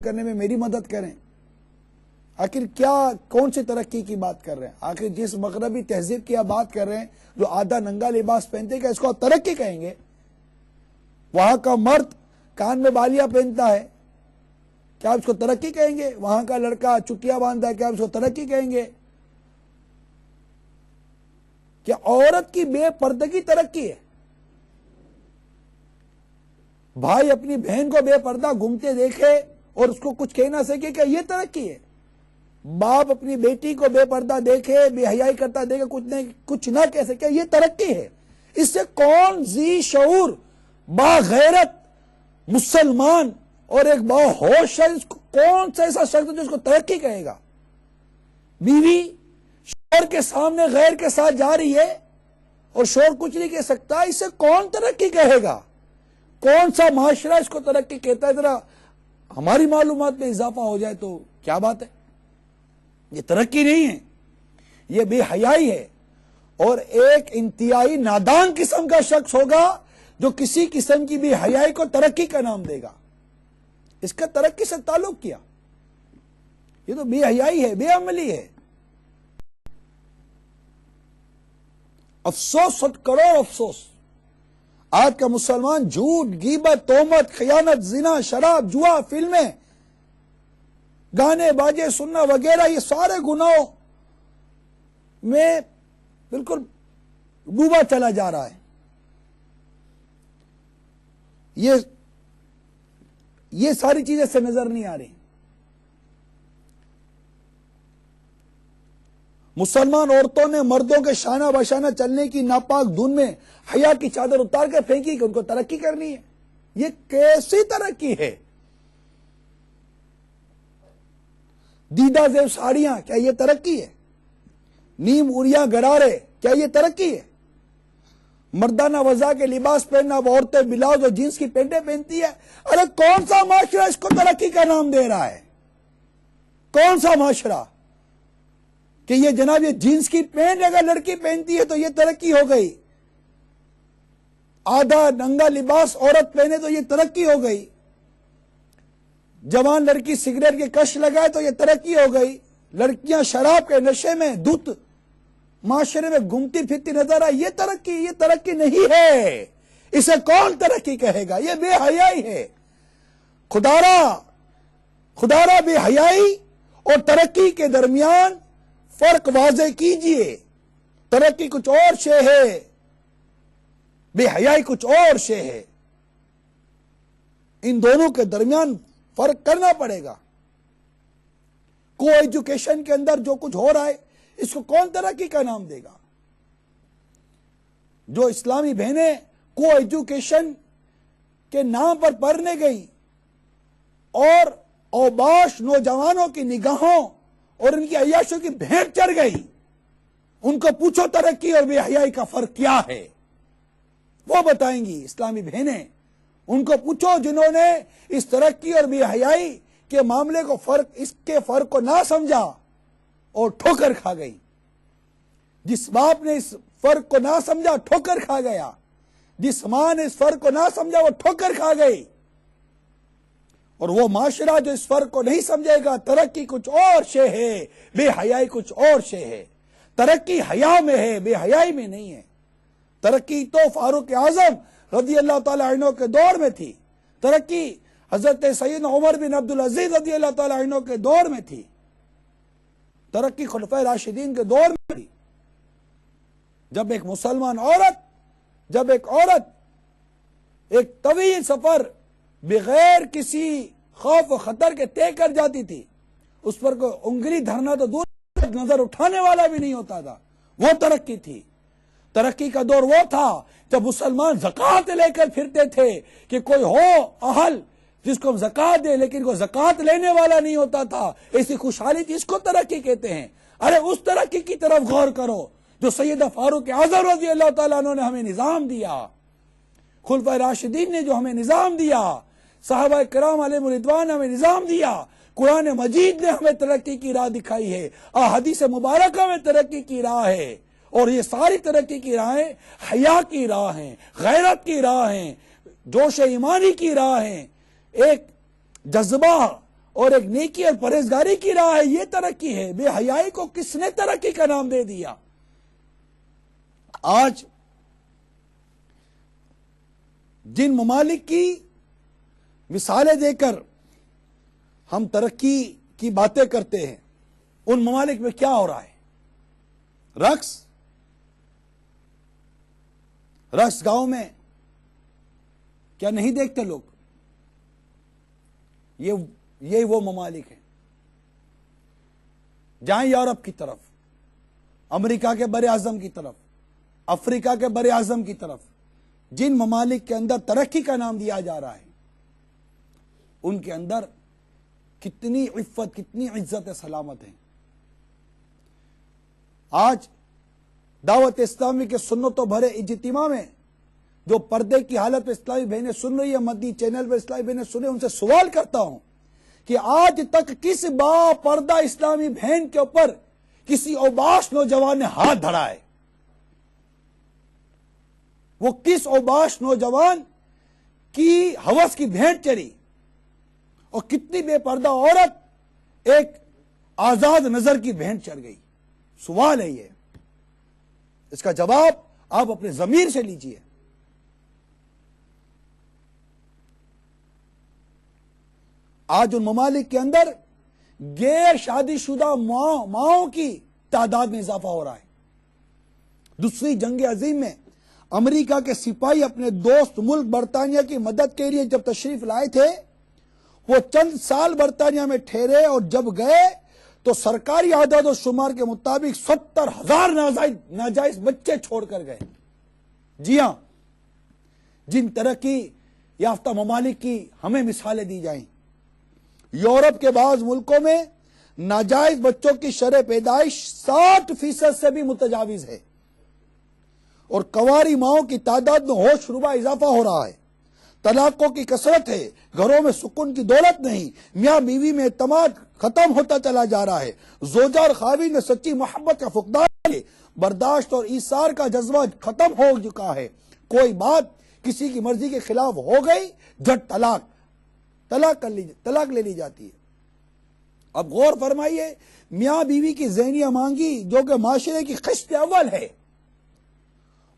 کرنے میں میری مدد کریں۔ آخر کیا کون سی ترقی کی بات کر رہے ہیں؟ آخر جس مغربی تہذیب کی آپ بات کر رہے ہیں جو آدھا ننگا لباس پہنتے ہیں، کیا اس کو آپ ترقی کہیں گے؟ وہاں کا مرد کان میں بالیاں پہنتا ہے، کیا آپ اس کو ترقی کہیں گے؟ وہاں کا لڑکا چٹیاں باندھتا ہے، کیا آپ اس کو ترقی کہیں گے؟ کیا عورت کی بے پردگی ترقی ہے؟ بھائی اپنی بہن کو بے پردہ گھومتے دیکھے اور اس کو کچھ کہہ نہ سکے، کیا یہ ترقی ہے؟ باپ اپنی بیٹی کو بے پردہ دیکھے، بے حیائی کرتا دیکھے، کچھ نہ کہہ سکے، یہ ترقی ہے؟ اس سے کون ذی شعور باغیرت مسلمان اور ایک باہوش شخص، کون سا ایسا شخص جو اس کو ترقی کہے گا؟ بیوی شوہر کے سامنے غیر کے ساتھ جا رہی ہے اور شوہر کچھ نہیں کہہ سکتا، اسے کون ترقی کہے گا؟ کون سا معاشرہ اس کو ترقی کہتا ہے؟ ذرا ہماری معلومات میں اضافہ ہو جائے تو کیا بات ہے؟ یہ ترقی نہیں ہے، یہ بے حیائی ہے، اور ایک انتہائی نادان قسم کا شخص ہوگا جو کسی قسم کی بے حیائی کو ترقی کا نام دے گا۔ اس کا ترقی سے تعلق کیا؟ یہ تو بے حیائی ہے، بے عملی ہے۔ افسوس، 100 کروڑ افسوس، آج کا مسلمان جھوٹ، غیبت، تہمت، خیانت، زنا، شراب، جوا، فلمیں، گانے باجے سننا وغیرہ، یہ سارے گناہوں میں بالکل ڈوبا چلا جا رہا ہے۔ یہ ساری چیزیں سے نظر نہیں آ رہی۔ مسلمان عورتوں نے مردوں کے شانہ بشانہ چلنے کی ناپاک دھن میں حیا کی چادر اتار کر پھینکی کہ ان کو ترقی کرنی ہے۔ یہ کیسی ترقی ہے؟ دیدہ زیب ساڑیاں، کیا یہ ترقی ہے؟ نیم اڑیاں گرارے، کیا یہ ترقی ہے؟ مردانہ وضع کے لباس پہننا، وہ عورتیں بلاؤز اور جینس کی پینٹیں پہنتی ہے۔ ارے کون سا معاشرہ اس کو ترقی کا نام دے رہا ہے؟ کون سا معاشرہ کہ یہ جناب یہ جینس کی پینٹ اگر لڑکی پہنتی ہے تو یہ ترقی ہو گئی، آدھا ننگا لباس عورت پہنے تو یہ ترقی ہو گئی، جوان لڑکی سگریٹ کے کش لگائے تو یہ ترقی ہو گئی، لڑکیاں شراب کے نشے میں دھت معاشرے میں گھومتی پھرتی نظر آئی، یہ ترقی نہیں ہے۔ اسے کون ترقی کہے گا؟ یہ بے حیائی ہے۔ خدارا بے حیائی اور ترقی کے درمیان فرق واضح کیجئے۔ ترقی کچھ اور شے ہے، بے حیائی کچھ اور شے ہے۔ ان دونوں کے درمیان فرق کرنا پڑے گا۔ کو ایجوکیشن کے اندر جو کچھ ہو رہا ہے، اس کو کون ترقی کا نام دے گا؟ جو اسلامی بہنیں کو ایجوکیشن کے نام پر پڑھنے گئی اور اوباش نوجوانوں کی نگاہوں اور ان کی عیاشوں کی بھیڑ چڑھ گئی، ان کو پوچھو ترقی اور بے حیائی کا فرق کیا ہے، وہ بتائیں گی اسلامی بہنیں۔ ان کو پوچھو جنہوں نے اس ترقی اور بے حیائی کے معاملے کو اس کے فرق کو نہ سمجھا اور ٹھوکر کھا گئی۔ جس باپ نے اس فرق کو نہ سمجھا ٹھوکر کھا گیا، جس ماں نے اس فرق کو نہ سمجھا وہ ٹھوکر کھا گئی، اور وہ معاشرہ جو اس فرق کو نہیں سمجھے گا، ترقی کچھ اور شے ہے، بے حیائی کچھ اور شے ہے۔ ترقی حیا میں ہے، بے حیائی میں نہیں ہے۔ ترقی تو فاروق اعظم رضی اللہ تعالی عنہ کے دور میں تھی، ترقی حضرت سیدنا عمر بن عبدالعزیز رضی اللہ تعالی عنہ کے دور میں تھی، ترقی خلفائے راشدین کے دور میں تھی۔ جب ایک مسلمان عورت ایک طویل سفر بغیر کسی خوف و خطر کے طے کر جاتی تھی، اس پر کوئی انگلی دھرنا تو دور نظر اٹھانے والا بھی نہیں ہوتا تھا، وہ ترقی تھی۔ ترقی کا دور وہ تھا جب مسلمان زکوٰۃ لے کر پھرتے تھے کہ کوئی ہو اہل جس کو ہم زکوٰۃ دے، لیکن کوئی زکوٰۃ لینے والا نہیں ہوتا تھا، ایسی خوشحالی تھی، اس کو ترقی کہتے ہیں۔ ارے اس ترقی کی طرف غور کرو جو سیدہ فاروق اعظم رضی اللہ تعالیٰ عنہ نے ہمیں نظام دیا، خلفائے راشدین نے جو ہمیں نظام دیا، صحابہ کرام علیہم رضوان نے ہمیں نظام دیا، قرآن مجید نے ہمیں ترقی کی راہ دکھائی ہے، احادیث مبارکہ میں ترقی کی راہ ہے، اور یہ ساری ترقی کی راہیں حیا کی راہ ہیں، غیرت کی راہ ہیں، جوش ایمانی کی راہ ہیں، ایک جذبہ اور ایک نیکی اور پرہیزگاری کی راہ ہے، یہ ترقی ہے۔ بے حیائی کو کس نے ترقی کا نام دے دیا؟ آج جن ممالک کی مثالیں دے کر ہم ترقی کی باتیں کرتے ہیں، ان ممالک میں کیا ہو رہا ہے؟ رقص گاؤں میں کیا نہیں دیکھتے لوگ؟ یہی وہ ممالک ہیں، جائیں یورپ کی طرف، امریکہ کے بر اعظم کی طرف، افریقہ کے بر اعظم کی طرف، جن ممالک کے اندر ترقی کا نام دیا جا رہا ہے، ان کے اندر کتنی عفت، کتنی عزت سلامت ہے۔ آج دعوت اسلامی کے سنتوں بھرے اجتماع میں جو پردے کی حالت میں اسلامی بہنیں سن رہی ہے، مدنی چینل پر اسلامی بہنیں سن رہی ہیں، ان سے سوال کرتا ہوں کہ آج تک کس با پردہ اسلامی بہن کے اوپر کسی اوباش نوجوان نے ہاتھ دھرا ہے؟ وہ کس اوباش نوجوان کی ہوس کی بھینٹ چڑھی؟ اور کتنی بے پردہ عورت ایک آزاد نظر کی بھینٹ چڑھ گئی؟ سوال ہے یہ، اس کا جواب آپ اپنے ضمیر سے لیجئے۔ آج ان ممالک کے اندر غیر شادی شدہ ماؤں کی تعداد میں اضافہ ہو رہا ہے۔ دوسری جنگ عظیم میں امریکہ کے سپاہی اپنے دوست ملک برطانیہ کی مدد کے لیے جب تشریف لائے تھے، وہ چند سال برطانیہ میں ٹھہرے اور جب گئے تو سرکاری اعداد و شمار کے مطابق 70,000 ناجائز بچے چھوڑ کر گئے۔ جی ہاں، جن ترقی یافتہ ممالک کی ہمیں مثالیں دی جائیں، یورپ کے بعض ملکوں میں ناجائز بچوں کی شرح پیدائش 60% سے بھی متجاوز ہے، اور کنواری ماؤں کی تعداد میں ہوش ربا اضافہ ہو رہا ہے۔ طلاقوں کی کثرت ہے، گھروں میں سکون کی دولت نہیں، میاں بیوی میں اعتماد ختم ہوتا چلا جا رہا ہے، زوجہ اور خاوند میں سچی محبت کا فقدان ہے، برداشت اور ایثار کا جذبہ ختم ہو چکا ہے۔ کوئی بات کسی کی مرضی کے خلاف ہو گئی، جھٹ طلاق لے لی جاتی ہے۔ اب غور فرمائیے، میاں بیوی کی ذہنی امانگی جو کہ معاشرے کی قسط اول ہے،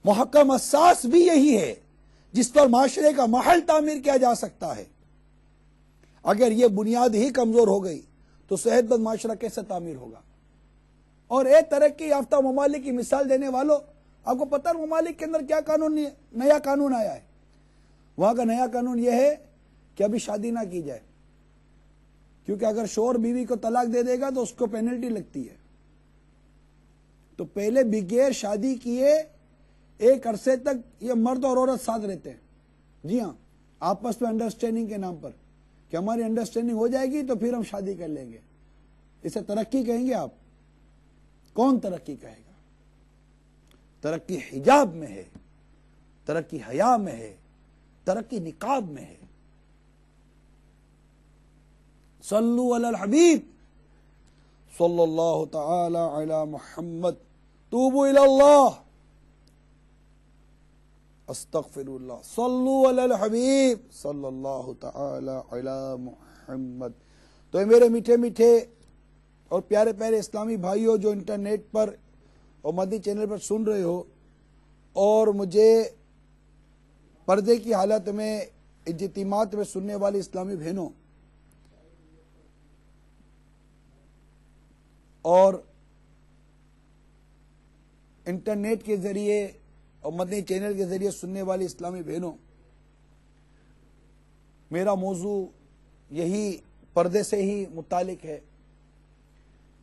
محکم اساس بھی یہی ہے جس پر معاشرے کا محل تعمیر کیا جا سکتا ہے۔ اگر یہ بنیاد ہی کمزور ہو گئی تو صحت مند معاشرہ کیسے تعمیر ہوگا؟ اور ایک ترقی یافتہ ممالک کی مثال دینے والوں، آپ کو پتہ ہے ممالک کے اندر کیا قانون، نیا قانون آیا ہے؟ وہاں کا نیا قانون یہ ہے کہ ابھی شادی نہ کی جائے، کیونکہ اگر شوہر بیوی کو طلاق دے دے گا تو اس کو پینلٹی لگتی ہے۔ تو پہلے بغیر شادی کیے ایک عرصے تک یہ مرد اور عورت ساتھ رہتے ہیں، جی ہاں، آپس میں انڈرسٹینڈنگ کے نام پر، کہ ہماری انڈرسٹینڈنگ ہو جائے گی تو پھر ہم شادی کر لیں گے۔ اسے ترقی کہیں گے آپ؟ کون ترقی کہے گا؟ ترقی حجاب میں ہے، ترقی حیا میں ہے، ترقی نقاب میں ہے۔ صلو علی الحبیب صلی اللہ تعالی علی محمد، توبوا الی اللہ، استغفر اللہ، صلو علی الحبیب صلی اللہ تعالی علی محمد۔ تو اے میرے میٹھے میٹھے اور پیارے پیارے اسلامی بھائیوں جو انٹرنیٹ پر اور مدنی چینل پر سن رہے ہو، اور مجھے پردے کی حالت میں اجتماعات میں سننے والی اسلامی بہنوں، اور انٹرنیٹ کے ذریعے اور مدنی چینل کے ذریعے سننے والی اسلامی بہنوں، میرا موضوع یہی پردے سے ہی متعلق ہے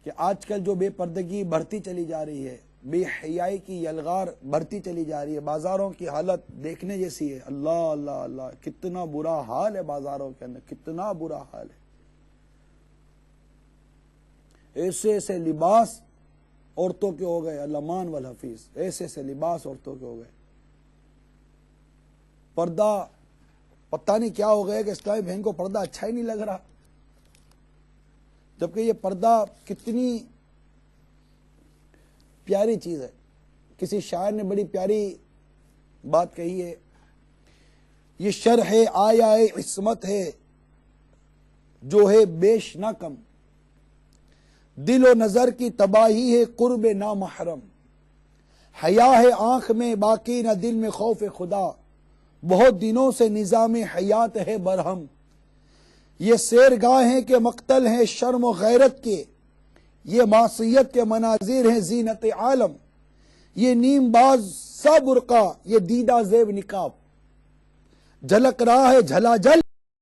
کہ آج کل جو بے پردگی بڑھتی چلی جا رہی ہے، بے حیائی کی یلغار بڑھتی چلی جا رہی ہے، بازاروں کی حالت دیکھنے جیسی ہے۔ اللہ اللہ اللہ، کتنا برا حال ہے بازاروں کے اندر، کتنا برا حال ہے۔ ایسے ایسے لباس عورتوں کے ہو گئے، الامان والحفیظ، ایسے ایسے لباس عورتوں کے ہو گئے۔ پردہ پتہ نہیں کیا ہو گیا کہ اسلامی بہن کو پردہ اچھا ہی نہیں لگ رہا، جبکہ یہ پردہ کتنی پیاری چیز ہے۔ کسی شاعر نے بڑی پیاری بات کہی ہے، یہ شرح آیا عصمت ہے، جو ہے بیش نہ کم، دل و نظر کی تباہی ہے قرب نامحرم، حیا ہے آنکھ میں باقی نہ دل میں خوف خدا، بہت دنوں سے نظام حیات ہے برہم، یہ سیرگاہ ہیں کہ مقتل ہیں شرم و غیرت کے، یہ معصیت کے مناظر ہیں زینت عالم، یہ نیم باز سا برقع، یہ دیدہ زیب نقاب، جھلک رہا ہے جھلا جل